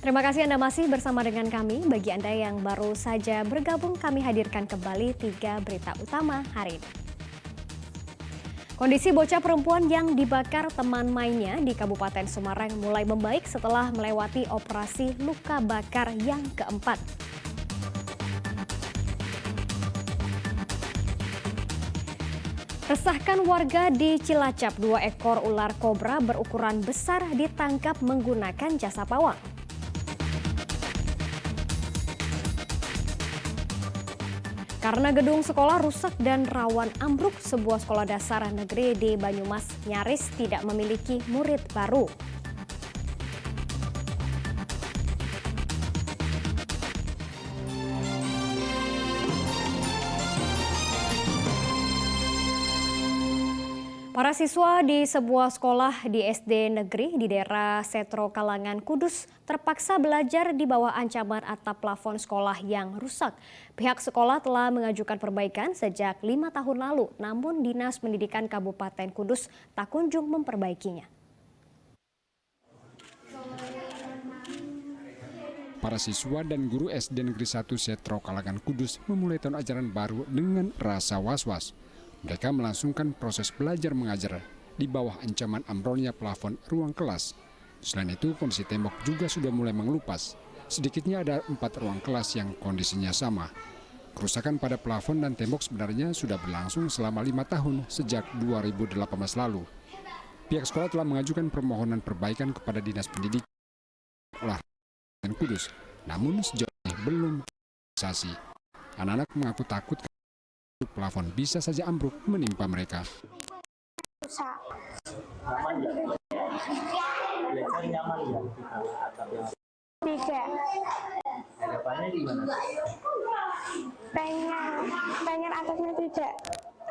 Terima kasih Anda masih bersama dengan kami. Bagi Anda yang baru saja bergabung, kami hadirkan kembali 3 berita utama hari ini. Kondisi bocah perempuan yang dibakar teman mainnya di Kabupaten Semarang mulai membaik setelah melewati operasi luka bakar yang keempat. Resahkan warga di Cilacap, 2 ekor ular kobra berukuran besar ditangkap menggunakan jasa pawang. Karena gedung sekolah rusak dan rawan ambruk, sebuah sekolah dasar negeri di Banyumas nyaris tidak memiliki murid baru. Para siswa di sebuah sekolah di SD negeri di daerah Setro Kalangan Kudus terpaksa belajar di bawah ancaman atap plafon sekolah yang rusak. Pihak sekolah telah mengajukan perbaikan sejak 5 tahun lalu, namun Dinas Pendidikan Kabupaten Kudus tak kunjung memperbaikinya. Para siswa dan guru SD Negeri 1 Setro Kalangan Kudus memulai tahun ajaran baru dengan rasa was-was. Mereka melangsungkan proses belajar mengajar di bawah ancaman ambrolnya plafon ruang kelas. Selain itu, kondisi tembok juga sudah mulai mengelupas. Sedikitnya ada 4 ruang kelas yang kondisinya sama. Kerusakan pada plafon dan tembok sebenarnya sudah berlangsung selama 5 tahun sejak 2018 lalu. Pihak sekolah telah mengajukan permohonan perbaikan kepada Dinas Pendidikan Olahraga Kudus, namun sejauh ini belum realisasi. Anak-anak mengaku takut plafon bisa saja ambruk menimpa mereka. Nyaman ya? Belajar nyaman ya? Tidak. Harapannya gimana? Pengen atasnya tidak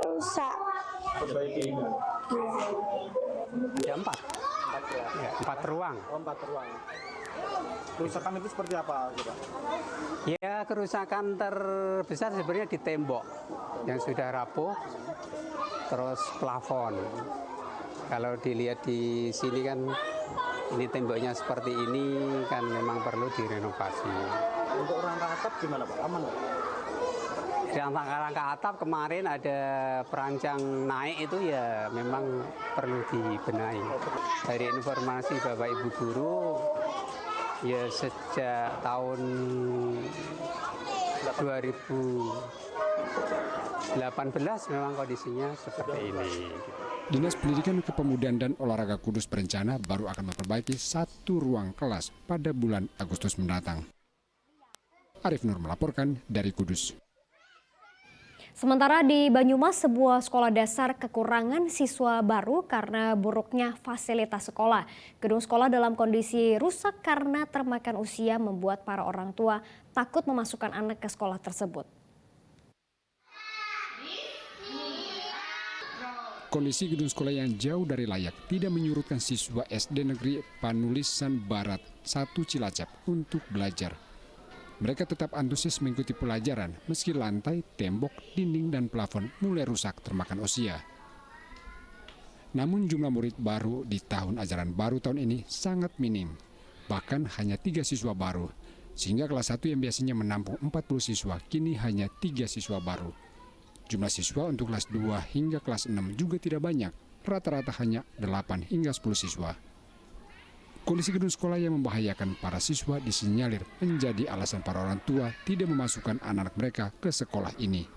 rusak. Perbaiki ini. Ada 4. Ya, 4 ruang. Oh, 4 ruang. Kerusakan itu seperti apa, Pak? Ya, kerusakan terbesar sebenarnya di tembok yang sudah rapuh, terus plafon. Kalau dilihat di sini kan, ini temboknya seperti ini kan memang perlu direnovasi. Untuk rangka atap gimana, Pak? Aman nggak? Rangka atap kemarin ada perancang naik itu ya memang perlu dibenahi. Dari informasi Bapak Ibu Guru, ya sejak tahun 2018 memang kondisinya seperti ini. Dinas Pendidikan Kepemudaan dan Olahraga Kudus berencana baru akan memperbaiki 1 ruang kelas pada bulan Agustus mendatang. Arif Nur melaporkan dari Kudus. Sementara di Banyumas, sebuah sekolah dasar kekurangan siswa baru karena buruknya fasilitas sekolah. Gedung sekolah dalam kondisi rusak karena termakan usia membuat para orang tua takut memasukkan anak ke sekolah tersebut. Kondisi gedung sekolah yang jauh dari layak tidak menyurutkan siswa SD Negeri Panulisan Barat 1 Cilacap untuk belajar. Mereka tetap antusias mengikuti pelajaran meski lantai, tembok, dinding, dan plafon mulai rusak termakan usia. Namun jumlah murid baru di tahun ajaran baru tahun ini sangat minim. Bahkan hanya 3 siswa baru, sehingga kelas 1 yang biasanya menampung 40 siswa kini hanya 3 siswa baru. Jumlah siswa untuk kelas 2 hingga kelas 6 juga tidak banyak, rata-rata hanya 8 hingga 10 siswa. Kondisi gedung sekolah yang membahayakan para siswa disinyalir menjadi alasan para orang tua tidak memasukkan anak mereka ke sekolah ini.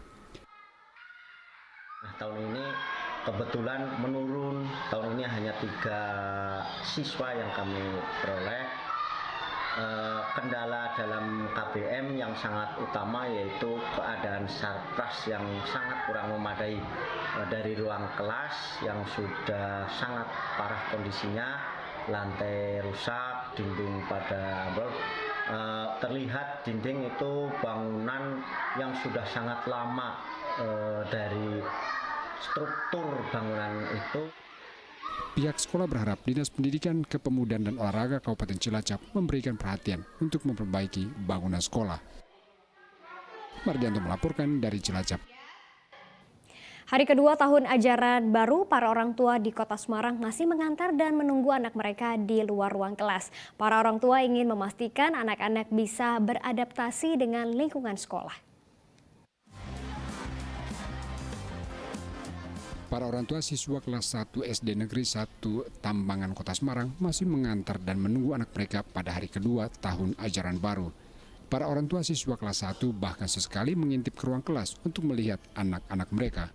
Nah, tahun ini kebetulan menurun, tahun ini hanya 3 siswa yang kami peroleh. Kendala dalam KBM yang sangat utama yaitu keadaan sarpras yang sangat kurang memadai, dari ruang kelas yang sudah sangat parah kondisinya, lantai rusak, dinding pada ambrol. Terlihat dinding itu bangunan yang sudah sangat lama, dari struktur bangunan itu. Pihak sekolah berharap Dinas Pendidikan Kepemudaan dan Olahraga Kabupaten Cilacap memberikan perhatian untuk memperbaiki bangunan sekolah. Mardianto melaporkan dari Cilacap. Hari kedua tahun ajaran baru, para orang tua di Kota Semarang masih mengantar dan menunggu anak mereka di luar ruang kelas. Para orang tua ingin memastikan anak-anak bisa beradaptasi dengan lingkungan sekolah. Para orang tua siswa kelas 1 SD Negeri 1 Tambangan Kota Semarang masih mengantar dan menunggu anak mereka pada hari kedua tahun ajaran baru. Para orang tua siswa kelas 1 bahkan sesekali mengintip ke ruang kelas untuk melihat anak-anak mereka.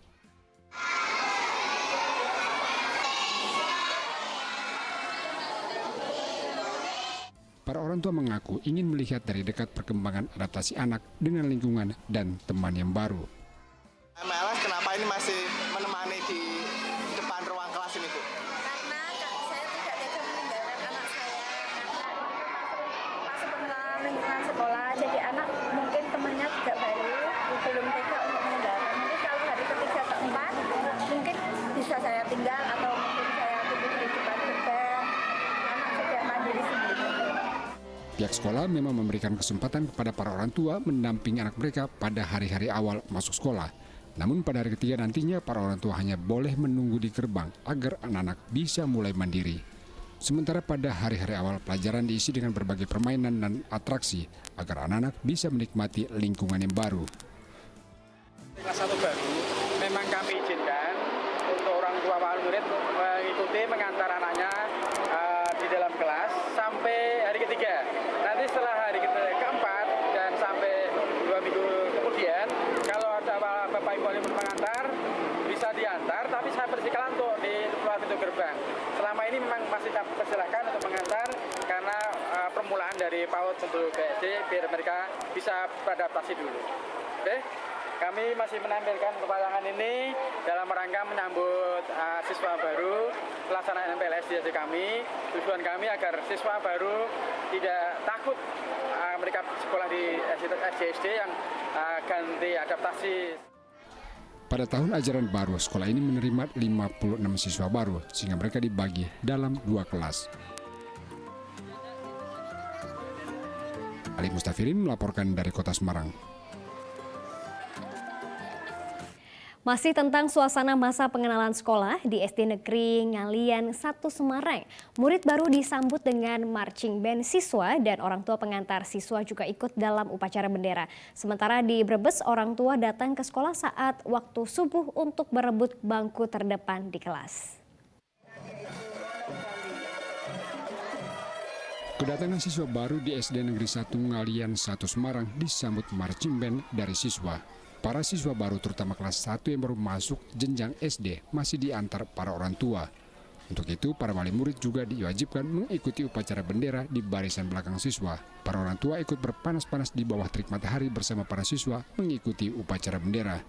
Para orang tua mengaku ingin melihat dari dekat perkembangan adaptasi anak dengan lingkungan dan teman yang baru. MLS kenapa ini masih menemani di depan ruang kelas ini, Bu? Karena saya tidak tega meninggalkan anak saya karena masuk pengenalan lingkungan sekolah, jadi anak mungkin temannya juga baru, belum tega untuk meninggalkan. Mungkin kalau hari ketiga keempat mungkin bisa saya tinggal atau mungkin saya tunggu di depan gerbang. Anak sudah mandiri sendiri. Pihak sekolah memang memberikan kesempatan kepada para orang tua mendampingi anak mereka pada hari-hari awal masuk sekolah. Namun pada hari ketiga nantinya para orang tua hanya boleh menunggu di gerbang agar anak-anak bisa mulai mandiri. Sementara pada hari-hari awal pelajaran diisi dengan berbagai permainan dan atraksi agar anak-anak bisa menikmati lingkungan yang baru. Kelas 1 baru memang kami izinkan untuk orang tua wali murid mengikuti mengantar anaknya di dalam kelas sampai hari ketiga. Nanti setelah hari keempat dan sampai 2 minggu kemudian, kalau ada Bapak Ibu wali murid mengantar, bisa diantar, tapi saya persilakan untuk di luar pintu gerbang. Selama ini memang masih kami persilakan untuk mengantar karena permulaan dari PAUD untuk ke SD biar mereka bisa beradaptasi dulu. Oke? Kami masih menampilkan pewayangan ini dalam rangka menyambut siswa baru pelaksanaan MPLS di SD kami. Tujuan kami agar siswa baru tidak takut mereka sekolah di SD yang ganti adaptasi. Pada tahun ajaran baru, sekolah ini menerima 56 siswa baru sehingga mereka dibagi dalam 2 kelas. Ali Mustafirin melaporkan dari Kota Semarang. Masih tentang suasana masa pengenalan sekolah di SD Negeri Ngalian 1 Semarang. Murid baru disambut dengan marching band siswa dan orang tua pengantar siswa juga ikut dalam upacara bendera. Sementara di Brebes, orang tua datang ke sekolah saat waktu subuh untuk berebut bangku terdepan di kelas. Kedatangan siswa baru di SD Negeri 1 Ngalian 1 Semarang disambut marching band dari siswa. Para siswa baru terutama kelas 1 yang baru masuk jenjang SD masih diantar para orang tua. Untuk itu, para wali murid juga diwajibkan mengikuti upacara bendera di barisan belakang siswa. Para orang tua ikut berpanas-panas di bawah terik matahari bersama para siswa mengikuti upacara bendera.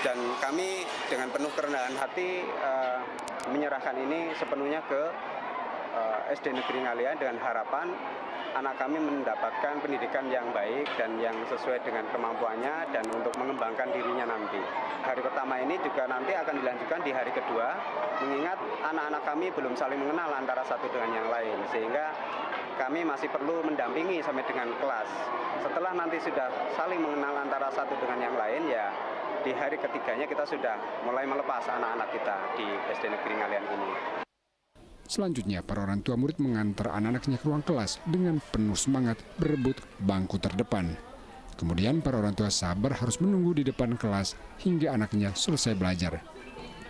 Dan kami dengan penuh kerendahan hati menyerahkan ini sepenuhnya ke SD Negeri Ngalian dengan harapan anak kami mendapatkan pendidikan yang baik dan yang sesuai dengan kemampuannya dan untuk mengembangkan dirinya nanti. Hari pertama ini juga nanti akan dilanjutkan di hari kedua, mengingat anak-anak kami belum saling mengenal antara satu dengan yang lain, sehingga kami masih perlu mendampingi sampai dengan kelas. Setelah nanti sudah saling mengenal antara satu dengan yang lain, ya di hari ketiganya kita sudah mulai melepas anak-anak kita di SD Negeri Ngalian ini. Selanjutnya, para orang tua murid mengantar anak-anaknya ke ruang kelas dengan penuh semangat berebut bangku terdepan. Kemudian para orang tua sabar harus menunggu di depan kelas hingga anaknya selesai belajar.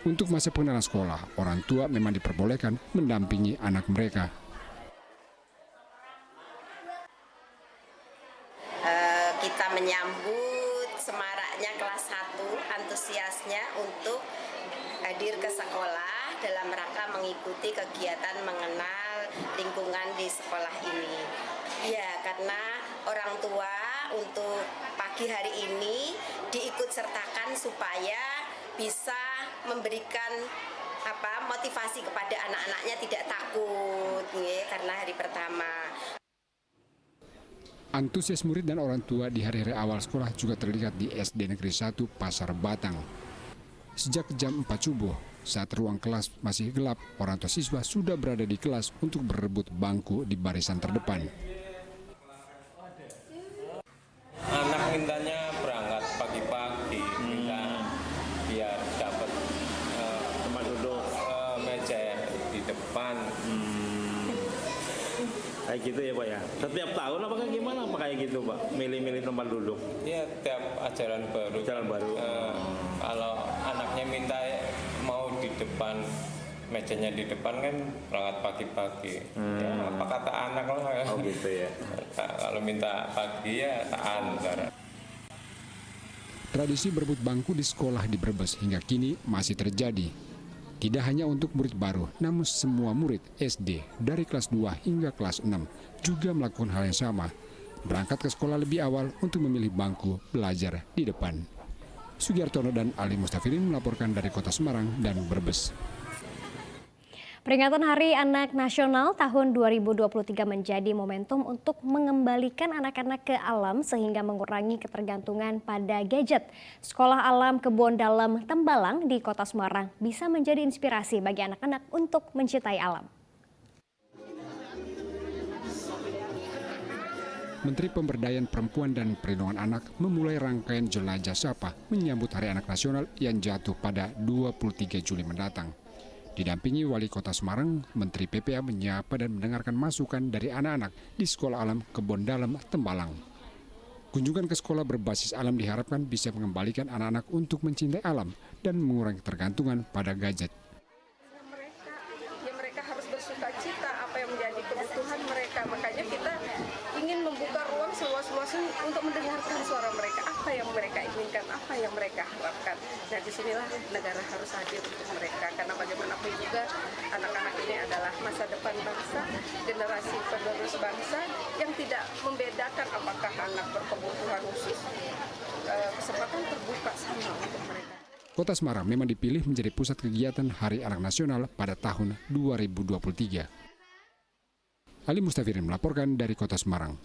Untuk masa pengenalan sekolah, orang tua memang diperbolehkan mendampingi anak mereka. Kita menyambut semaraknya kelas 1, antusiasnya untuk hadir ke sekolah dalam rangka mengikuti kegiatan mengenal lingkungan di sekolah ini. Ya, karena orang tua untuk pagi hari ini diikut sertakan supaya bisa memberikan motivasi kepada anak-anaknya tidak takut karena hari pertama. Antusias murid dan orang tua di hari-hari awal sekolah juga terlihat di SD Negeri 1 Pasar Batang. Sejak jam 4 subuh, saat ruang kelas masih gelap, orang tua siswa sudah berada di kelas untuk berebut bangku di barisan terdepan. Anak mintanya berangkat pagi-pagi, minta Kayak gitu ya Pak ya. Setiap tahun apakah gimana Pak kayak gitu Pak? Milih-milih tempat duduk? Iya, tiap ajaran baru. Ajaran baru. Kalau anaknya minta mau di depan, mejanya di depan kan berangkat pagi-pagi. Ya, apa kata anak lah. Oh gitu ya. Kalau minta pagi ya tak antar. Tradisi berebut bangku di sekolah di Brebes hingga kini masih terjadi. Tidak hanya untuk murid baru, namun semua murid SD dari kelas 2 hingga kelas 6 juga melakukan hal yang sama. Berangkat ke sekolah lebih awal untuk memilih bangku belajar di depan. Sugiartono dan Ali Mustafirin melaporkan dari Kota Semarang dan Brebes. Peringatan Hari Anak Nasional tahun 2023 menjadi momentum untuk mengembalikan anak-anak ke alam sehingga mengurangi ketergantungan pada gadget. Sekolah Alam Kebon Dalem Tembalang di Kota Semarang bisa menjadi inspirasi bagi anak-anak untuk mencintai alam. Menteri Pemberdayaan Perempuan dan Perlindungan Anak memulai rangkaian jelajah sapa menyambut Hari Anak Nasional yang jatuh pada 23 Juli mendatang. Didampingi Wali Kota Semarang, Menteri PPA menyapa dan mendengarkan masukan dari anak-anak di Sekolah Alam Kebon Dalem Tembalang. Kunjungan ke sekolah berbasis alam diharapkan bisa mengembalikan anak-anak untuk mencintai alam dan mengurangi ketergantungan pada gadget. Mereka harus bersukacita apa yang menjadi kebutuhan mereka. Makanya kita ingin membuka ruang seluas-luasnya untuk mendengarkan suara mereka, apa yang mereka inginkan, apa yang mereka harapkan. Nah, disinilah negara harus hadir untuk mereka, karena bagaimanapun juga anak-anak ini adalah masa depan bangsa, generasi penerus bangsa yang tidak membedakan apakah anak berkebutuhan khusus, kesempatan terbuka sama untuk mereka. Kota Semarang memang dipilih menjadi pusat kegiatan Hari Anak Nasional pada tahun 2023. Ali Mustafirin melaporkan dari Kota Semarang.